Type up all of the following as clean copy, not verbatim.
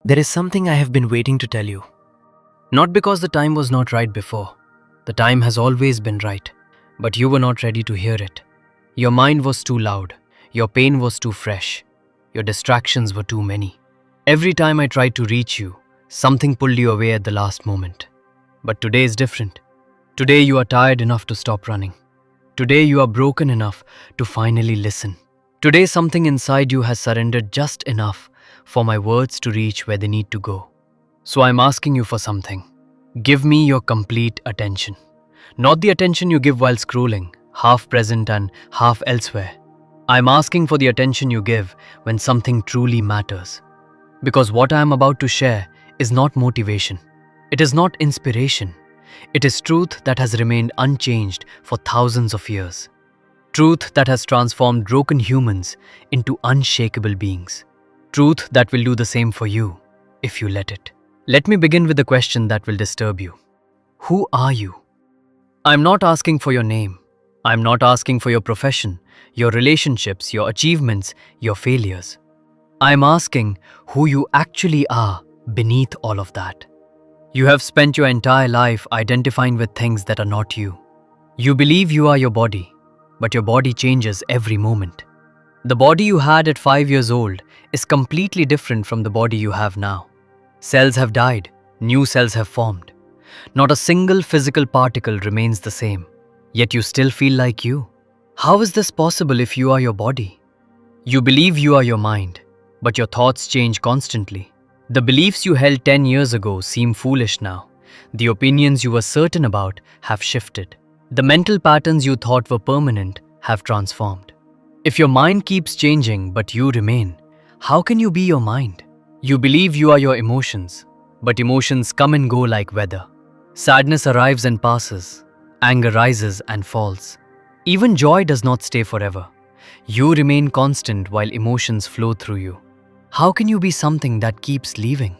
There is something I have been waiting to tell you. Not because the time was not right before. The time has always been right. But you were not ready to hear it. Your mind was too loud. Your pain was too fresh. Your distractions were too many. Every time I tried to reach you, something pulled you away at the last moment. But today is different. Today you are tired enough to stop running. Today you are broken enough to finally listen. Today something inside you has surrendered just enough for my words to reach where they need to go. So I'm asking you for something. Give me your complete attention. Not the attention you give while scrolling, half present and half elsewhere. I'm asking for the attention you give when something truly matters. Because what I am about to share is not motivation. It is not inspiration. It is truth that has remained unchanged for thousands of years. Truth that has transformed broken humans into unshakable beings. Truth that will do the same for you if you let it. Let me begin with a question that will disturb you. Who are you? I'm not asking for your name. I'm not asking for your profession, your relationships, your achievements, your failures. I'm asking who you actually are beneath all of that. You have spent your entire life identifying with things that are not you. You believe you are your body, but your body changes every moment. The body you had at 5 years old is completely different from the body you have now. Cells have died, new cells have formed. Not a single physical particle remains the same, yet you still feel like you. How is this possible if you are your body? You believe you are your mind, but your thoughts change constantly. The beliefs you held 10 years ago seem foolish now. The opinions you were certain about have shifted. The mental patterns you thought were permanent have transformed. If your mind keeps changing but you remain, how can you be your mind? You believe you are your emotions, but emotions come and go like weather. Sadness arrives and passes. Anger rises and falls. Even joy does not stay forever. You remain constant while emotions flow through you. How can you be something that keeps leaving?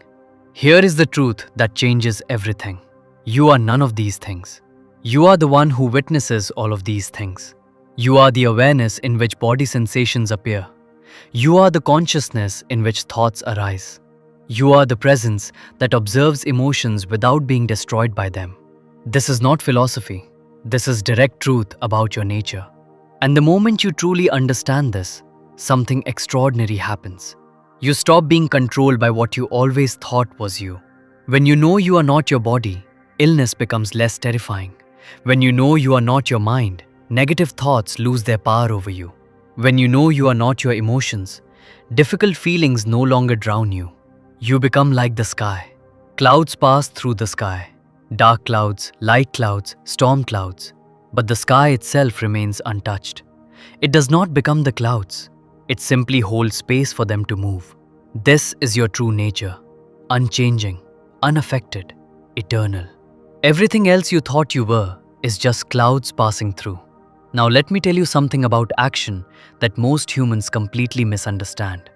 Here is the truth that changes everything. You are none of these things. You are the one who witnesses all of these things. You are the awareness in which body sensations appear. You are the consciousness in which thoughts arise. You are the presence that observes emotions without being destroyed by them. This is not philosophy. This is direct truth about your nature. And the moment you truly understand this, something extraordinary happens. You stop being controlled by what you always thought was you. When you know you are not your body, illness becomes less terrifying. When you know you are not your mind, negative thoughts lose their power over you. When you know you are not your emotions, difficult feelings no longer drown you. You become like the sky. Clouds pass through the sky. Dark clouds, light clouds, storm clouds. But the sky itself remains untouched. It does not become the clouds. It simply holds space for them to move. This is your true nature. Unchanging, unaffected, eternal. Everything else you thought you were is just clouds passing through. Now let me tell you something about action that most humans completely misunderstand.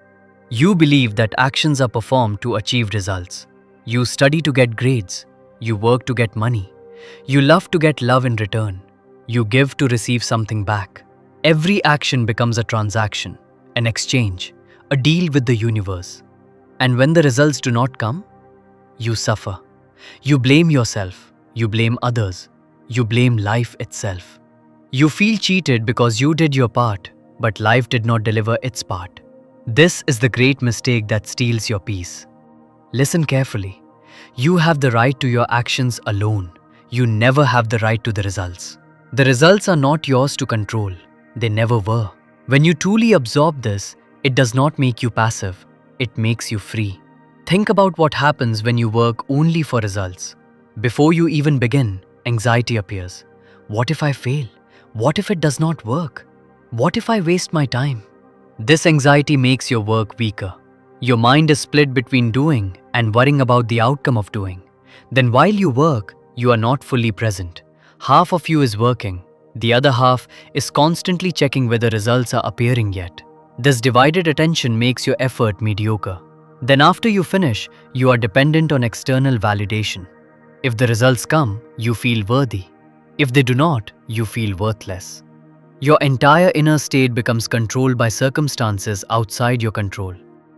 You believe that actions are performed to achieve results. You study to get grades. You work to get money. You love to get love in return. You give to receive something back. Every action becomes a transaction, an exchange, a deal with the universe. And when the results do not come, you suffer. You blame yourself. You blame others. You blame life itself. You feel cheated because you did your part, but life did not deliver its part. This is the great mistake that steals your peace. Listen carefully. You have the right to your actions alone. You never have the right to the results. The results are not yours to control. They never were. When you truly absorb this, it does not make you passive. It makes you free. Think about what happens when you work only for results. Before you even begin, anxiety appears. What if I fail? What if it does not work? What if I waste my time? This anxiety makes your work weaker. Your mind is split between doing and worrying about the outcome of doing. Then while you work, you are not fully present. Half of you is working. The other half is constantly checking whether results are appearing yet. This divided attention makes your effort mediocre. Then after you finish, you are dependent on external validation. If the results come, you feel worthy. If they do not, you feel worthless. Your entire inner state becomes controlled by circumstances outside your control.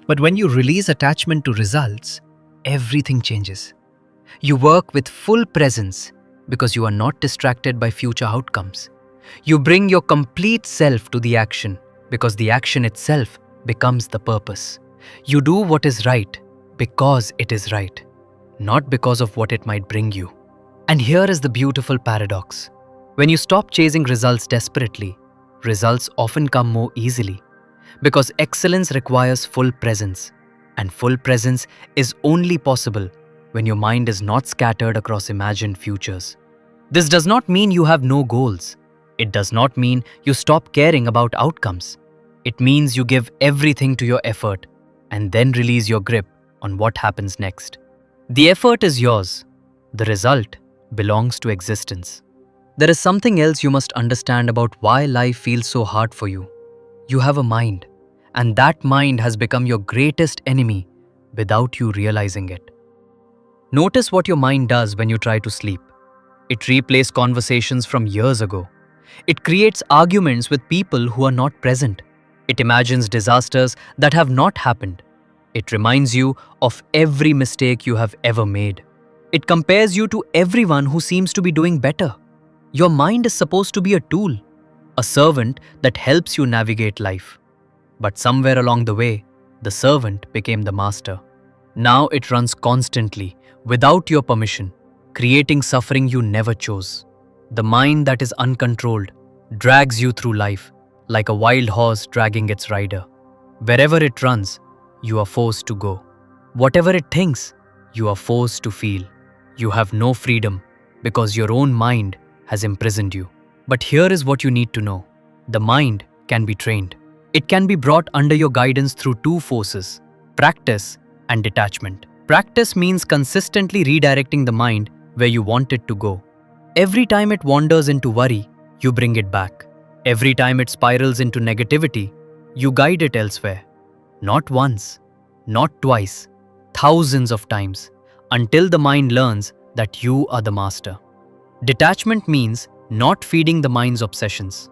But when you release attachment to results, everything changes. You work with full presence because you are not distracted by future outcomes. You bring your complete self to the action because the action itself becomes the purpose. You do what is right because it is right, not because of what it might bring you. And here is the beautiful paradox. When you stop chasing results desperately, results often come more easily because excellence requires full presence, and full presence is only possible when your mind is not scattered across imagined futures. This does not mean you have no goals. It does not mean you stop caring about outcomes. It means you give everything to your effort and then release your grip on what happens next. The effort is yours. The result belongs to existence. There is something else you must understand about why life feels so hard for you. You have a mind, and that mind has become your greatest enemy without you realizing it. Notice what your mind does when you try to sleep. It replays conversations from years ago. It creates arguments with people who are not present. It imagines disasters that have not happened. It reminds you of every mistake you have ever made. It compares you to everyone who seems to be doing better. Your mind is supposed to be a tool, a servant that helps you navigate life. But somewhere along the way, the servant became the master. Now it runs constantly, without your permission, creating suffering you never chose. The mind that is uncontrolled drags you through life like a wild horse dragging its rider. Wherever it runs, you are forced to go. Whatever it thinks, you are forced to feel. You have no freedom because your own mind has imprisoned you. But here is what you need to know. The mind can be trained. It can be brought under your guidance through two forces: practice and detachment. Practice means consistently redirecting the mind where you want it to go. Every time it wanders into worry, you bring it back. Every time it spirals into negativity, you guide it elsewhere. Not once, not twice, thousands of times, until the mind learns that you are the master. Detachment means not feeding the mind's obsessions.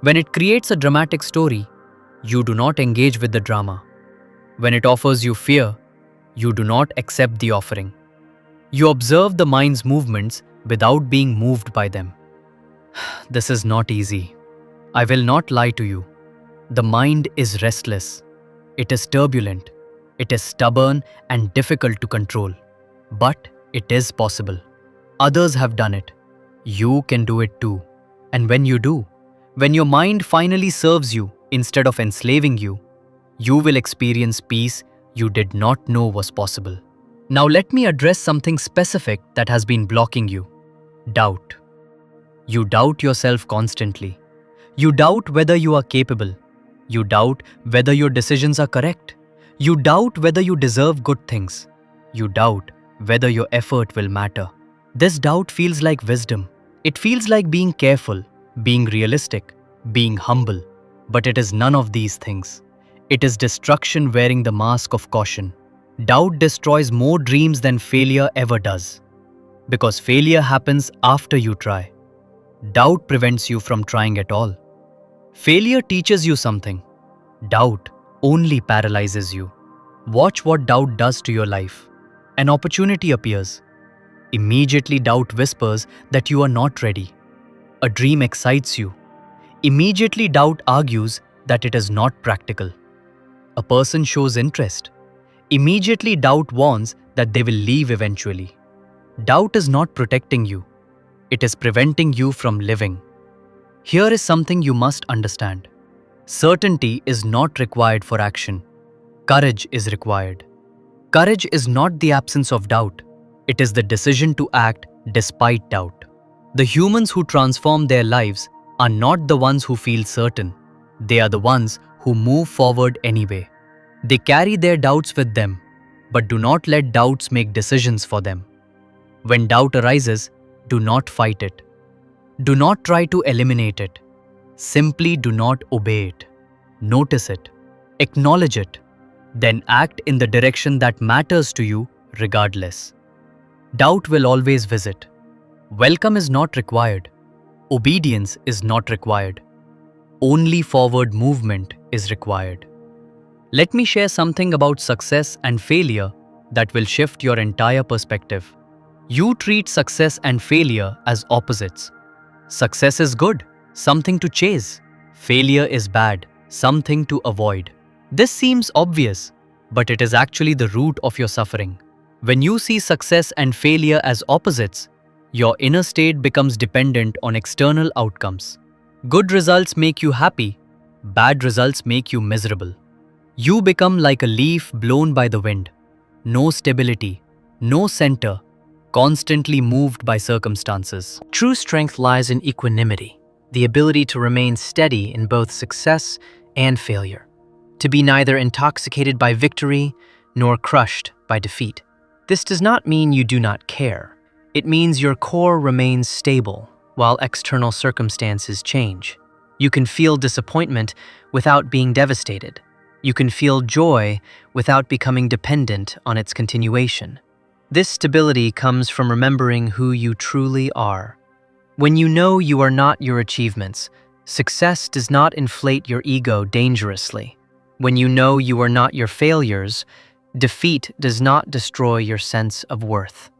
When it creates a dramatic story, you do not engage with the drama. When it offers you fear, you do not accept the offering. You observe the mind's movements without being moved by them. This is not easy. I will not lie to you. The mind is restless. It is turbulent. It is stubborn and difficult to control. But it is possible. Others have done it. You can do it too. And when you do, when your mind finally serves you instead of enslaving you, you will experience peace you did not know was possible. Now let me address something specific that has been blocking you. Doubt. You doubt yourself constantly. You doubt whether you are capable. You doubt whether your decisions are correct. You doubt whether you deserve good things. You doubt whether your effort will matter. This doubt feels like wisdom. It feels like being careful, being realistic, being humble. But it is none of these things. It is destruction wearing the mask of caution. Doubt destroys more dreams than failure ever does. Because failure happens after you try. Doubt prevents you from trying at all. Failure teaches you something. Doubt only paralyzes you. Watch what doubt does to your life. An opportunity appears. Immediately doubt whispers that you are not ready. A dream excites you. Immediately doubt argues that it is not practical. A person shows interest. Immediately doubt warns that they will leave eventually. Doubt is not protecting you. It is preventing you from living. Here is something you must understand. Certainty is not required for action. Courage is required. Courage is not the absence of doubt. It is the decision to act despite doubt. The humans who transform their lives are not the ones who feel certain. They are the ones who move forward anyway. They carry their doubts with them, but do not let doubts make decisions for them. When doubt arises, do not fight it. Do not try to eliminate it. Simply do not obey it. Notice it. Acknowledge it. Then act in the direction that matters to you regardless. Doubt will always visit. Welcome is not required. Obedience is not required. Only forward movement is required. Let me share something about success and failure that will shift your entire perspective. You treat success and failure as opposites. Success is good, something to chase. Failure is bad, something to avoid. This seems obvious, but it is actually the root of your suffering. When you see success and failure as opposites, your inner state becomes dependent on external outcomes. Good results make you happy, bad results make you miserable. You become like a leaf blown by the wind. No stability, no center, constantly moved by circumstances. True strength lies in equanimity, the ability to remain steady in both success and failure, to be neither intoxicated by victory nor crushed by defeat. This does not mean you do not care. It means your core remains stable while external circumstances change. You can feel disappointment without being devastated. You can feel joy without becoming dependent on its continuation. This stability comes from remembering who you truly are. When you know you are not your achievements, success does not inflate your ego dangerously. When you know you are not your failures, defeat does not destroy your sense of worth.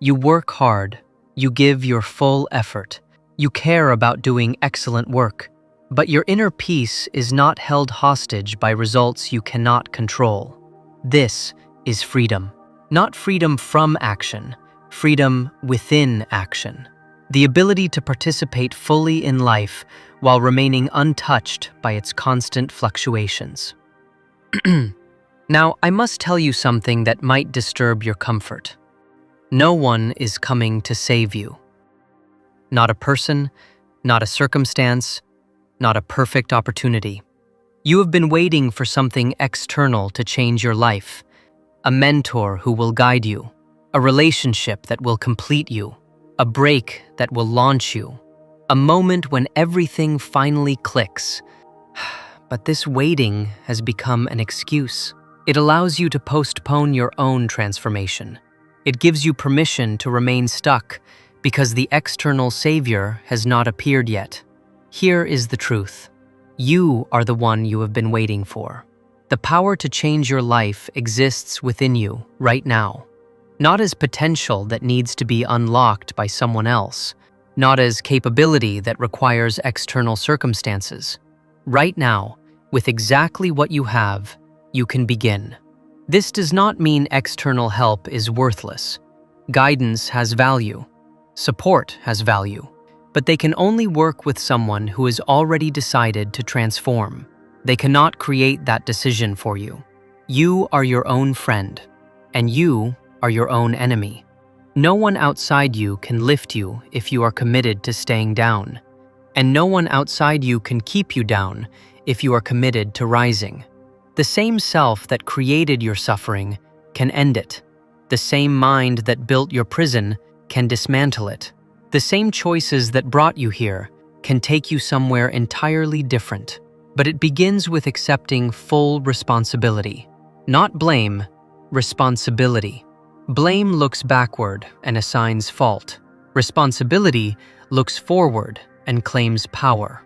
You work hard, you give your full effort, you care about doing excellent work, but your inner peace is not held hostage by results you cannot control. This is freedom. Not freedom from action, freedom within action. The ability to participate fully in life while remaining untouched by its constant fluctuations. Now, I must tell you something that might disturb your comfort. No one is coming to save you. Not a person, not a circumstance, not a perfect opportunity. You have been waiting for something external to change your life. A mentor who will guide you, a relationship that will complete you, a break that will launch you, a moment when everything finally clicks. But this waiting has become an excuse. It allows you to postpone your own transformation. It gives you permission to remain stuck because the external savior has not appeared yet. Here is the truth. You are the one you have been waiting for. The power to change your life exists within you right now. Not as potential that needs to be unlocked by someone else. Not as capability that requires external circumstances. Right now, with exactly what you have, you can begin. This does not mean external help is worthless. Guidance has value. Support has value. But they can only work with someone who has already decided to transform. They cannot create that decision for you. You are your own friend, and you are your own enemy. No one outside you can lift you if you are committed to staying down, and no one outside you can keep you down if you are committed to rising. The same self that created your suffering can end it. The same mind that built your prison can dismantle it. The same choices that brought you here can take you somewhere entirely different. But it begins with accepting full responsibility. Not blame, responsibility. Blame looks backward and assigns fault. Responsibility looks forward and claims power.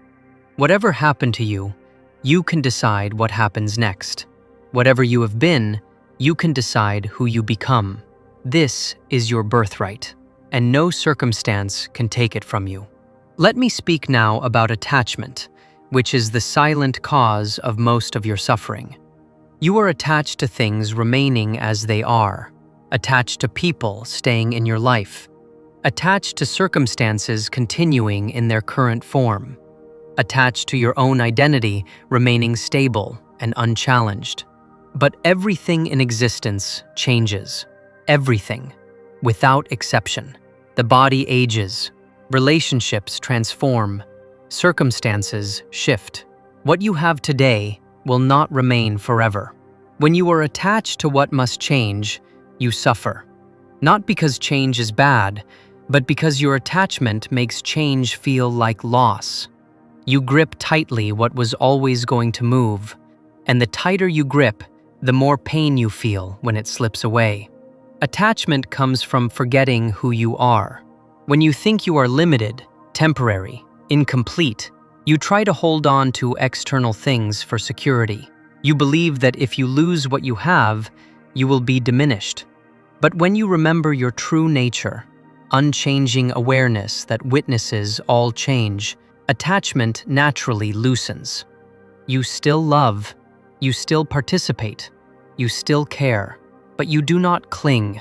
Whatever happened to you, you can decide what happens next. Whatever you have been, you can decide who you become. This is your birthright, and no circumstance can take it from you. Let me speak now about attachment, which is the silent cause of most of your suffering. You are attached to things remaining as they are, attached to people staying in your life, attached to circumstances continuing in their current form, attached to your own identity remaining stable and unchallenged. But everything in existence changes. Everything, without exception. The body ages, relationships transform, circumstances shift. What you have today will not remain forever. When you are attached to what must change, you suffer. Not because change is bad, but because your attachment makes change feel like loss. You grip tightly what was always going to move, and the tighter you grip, the more pain you feel when it slips away. Attachment comes from forgetting who you are. When you think you are limited, temporary, incomplete, you try to hold on to external things for security. You believe that if you lose what you have, you will be diminished. But when you remember your true nature, unchanging awareness that witnesses all change, attachment naturally loosens. You still love, you still participate, you still care, but you do not cling.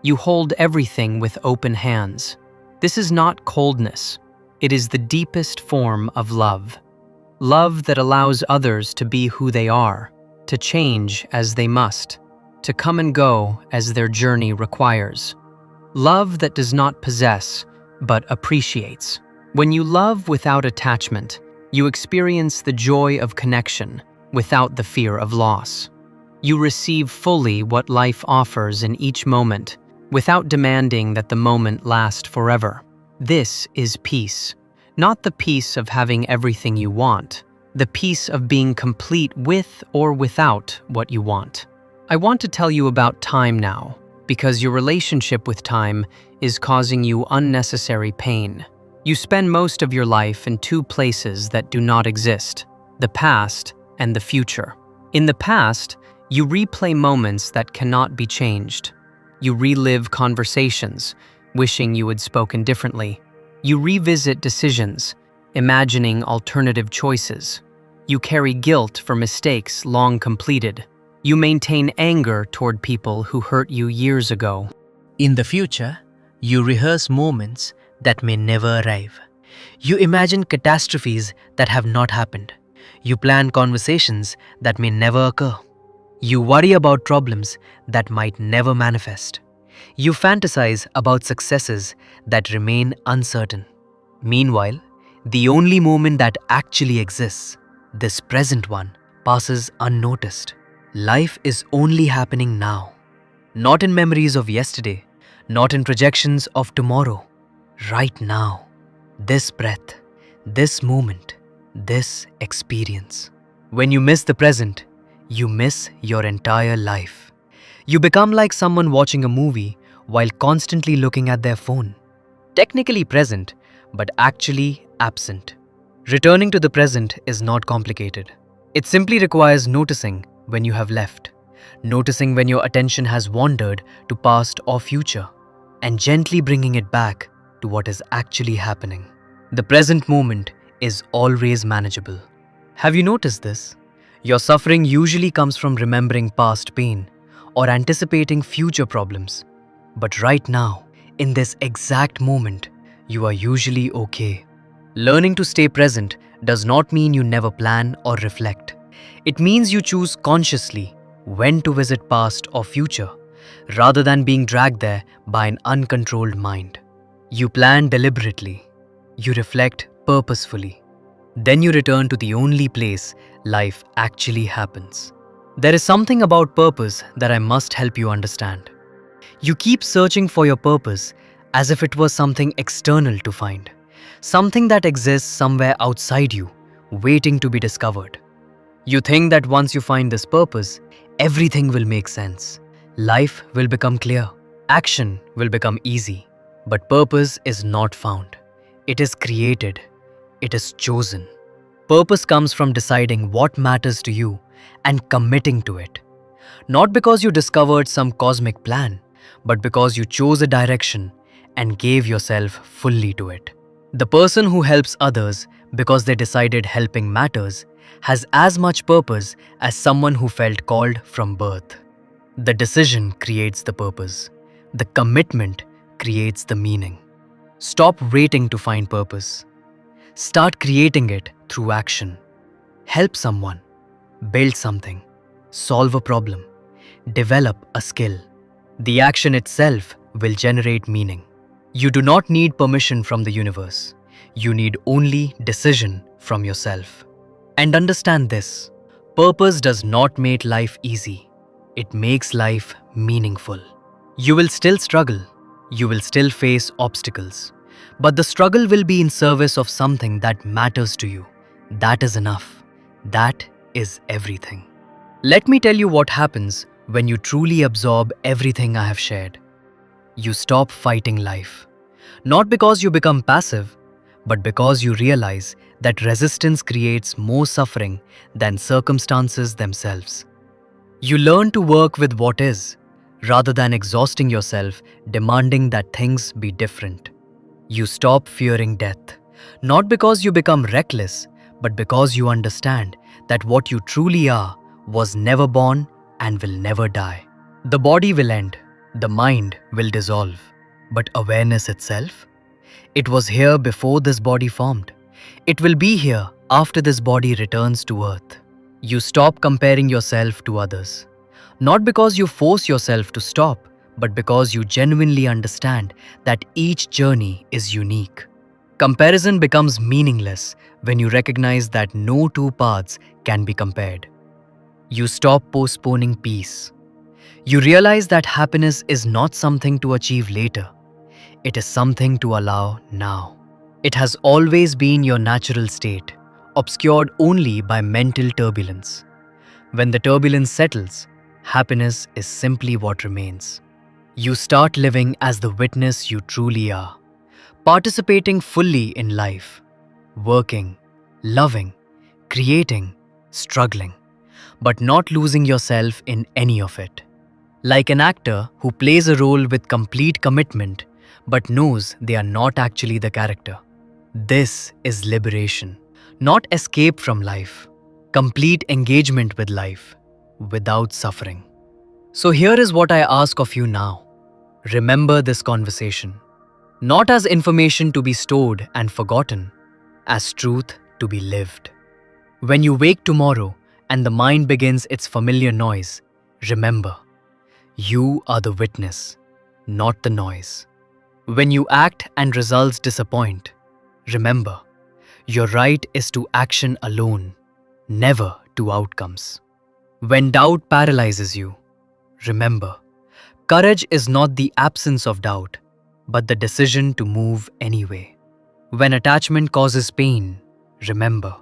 You hold everything with open hands. This is not coldness. It is the deepest form of love. Love that allows others to be who they are, to change as they must, to come and go as their journey requires. Love that does not possess, but appreciates. When you love without attachment, you experience the joy of connection without the fear of loss. You receive fully what life offers in each moment, without demanding that the moment last forever. This is peace. Not the peace of having everything you want, the peace of being complete with or without what you want. I want to tell you about time now, because your relationship with time is causing you unnecessary pain. You spend most of your life in two places that do not exist, the past and the future. In the past, you replay moments that cannot be changed. You relive conversations, wishing you had spoken differently. You revisit decisions, imagining alternative choices. You carry guilt for mistakes long completed. You maintain anger toward people who hurt you years ago. In the future, you rehearse moments that may never arrive. You imagine catastrophes that have not happened. You plan conversations that may never occur. You worry about problems that might never manifest. You fantasize about successes that remain uncertain. Meanwhile, the only moment that actually exists, this present one, passes unnoticed. Life is only happening now. Not in memories of yesterday, not in projections of tomorrow. Right now. This breath, this moment, this experience. When you miss the present, you miss your entire life. You become like someone watching a movie while constantly looking at their phone. Technically present, but actually absent. Returning to the present is not complicated. It simply requires noticing when you have left, noticing when your attention has wandered to past or future, and gently bringing it back to what is actually happening. The present moment is always manageable. Have you noticed this? Your suffering usually comes from remembering past pain or anticipating future problems. But right now, in this exact moment, you are usually okay. Learning to stay present does not mean you never plan or reflect. It means you choose consciously when to visit past or future, rather than being dragged there by an uncontrolled mind. You plan deliberately. You reflect purposefully. Then you return to the only place life actually happens. There is something about purpose that I must help you understand. You keep searching for your purpose as if it was something external to find, something that exists somewhere outside you, waiting to be discovered. You think that once you find this purpose, everything will make sense. Life will become clear. Action will become easy. But purpose is not found. It is created. It is chosen. Purpose comes from deciding what matters to you and committing to it. Not because you discovered some cosmic plan, but because you chose a direction and gave yourself fully to it. The person who helps others because they decided helping matters has as much purpose as someone who felt called from birth. The decision creates the purpose. The commitment creates the meaning. Stop waiting to find purpose. Start creating it through action. Help someone, build something, solve a problem, develop a skill. The action itself will generate meaning. You do not need permission from the universe. You need only decision from yourself. And understand this, purpose does not make life easy. It makes life meaningful. You will still struggle. You will still face obstacles. But the struggle will be in service of something that matters to you. That is enough. That is everything. Let me tell you what happens when you truly absorb everything I have shared. You stop fighting life. Not because you become passive, but because you realize that resistance creates more suffering than circumstances themselves. You learn to work with what is, rather than exhausting yourself demanding that things be different. You stop fearing death, not because you become reckless, but because you understand that what you truly are was never born and will never die. The body will end, the mind will dissolve, but awareness itself? It was here before this body formed. It will be here after this body returns to earth. You stop comparing yourself to others. Not because you force yourself to stop, but because you genuinely understand that each journey is unique. Comparison becomes meaningless when you recognize that no two paths can be compared. You stop postponing peace. You realize that happiness is not something to achieve later. It is something to allow now. It has always been your natural state, obscured only by mental turbulence. When the turbulence settles, happiness is simply what remains. You start living as the witness you truly are, participating fully in life, working, loving, creating, struggling, but not losing yourself in any of it. Like an actor who plays a role with complete commitment but knows they are not actually the character. This is liberation, not escape from life, complete engagement with life, without suffering. So here is what I ask of you now. Remember this conversation, not as information to be stored and forgotten, as truth to be lived. When you wake tomorrow and the mind begins its familiar noise, remember, you are the witness, not the noise. When you act and results disappoint, remember, your right is to action alone, never to outcomes. When doubt paralyzes you, remember, courage is not the absence of doubt, but the decision to move anyway. When attachment causes pain, remember,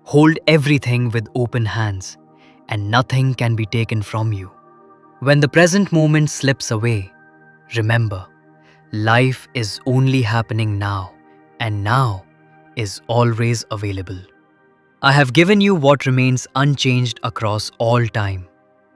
hold everything with open hands, and nothing can be taken from you. When the present moment slips away, remember, life is only happening now, and now is always available. I have given you what remains unchanged across all time,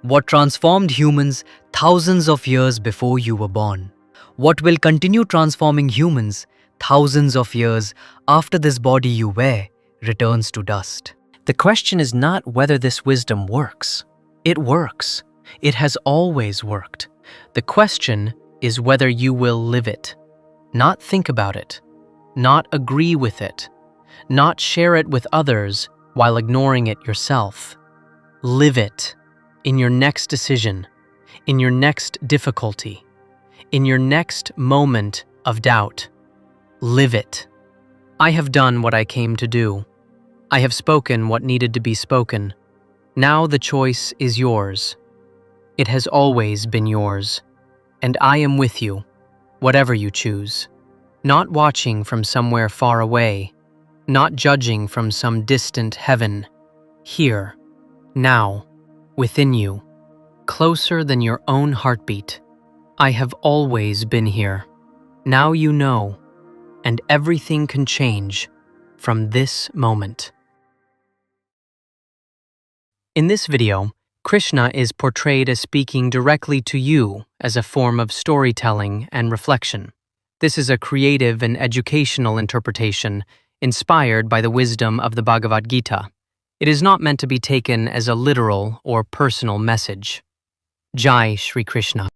what transformed humans thousands of years before you were born, what will continue transforming humans thousands of years after this body you wear returns to dust. The question is not whether this wisdom works. It works. It has always worked. The question is whether you will live it, not think about it, not agree with it, not share it with others while ignoring it yourself. Live it in your next decision, in your next difficulty, in your next moment of doubt. Live it. I have done what I came to do. I have spoken what needed to be spoken. Now the choice is yours. It has always been yours. And I am with you, whatever you choose. Not watching from somewhere far away, not judging from some distant heaven. Here, now, within you, closer than your own heartbeat. I have always been here. Now you know, and everything can change from this moment. In this video, Krishna is portrayed as speaking directly to you as a form of storytelling and reflection. This is a creative and educational interpretation inspired by the wisdom of the Bhagavad Gita. It is not meant to be taken as a literal or personal message. Jai Shri Krishna.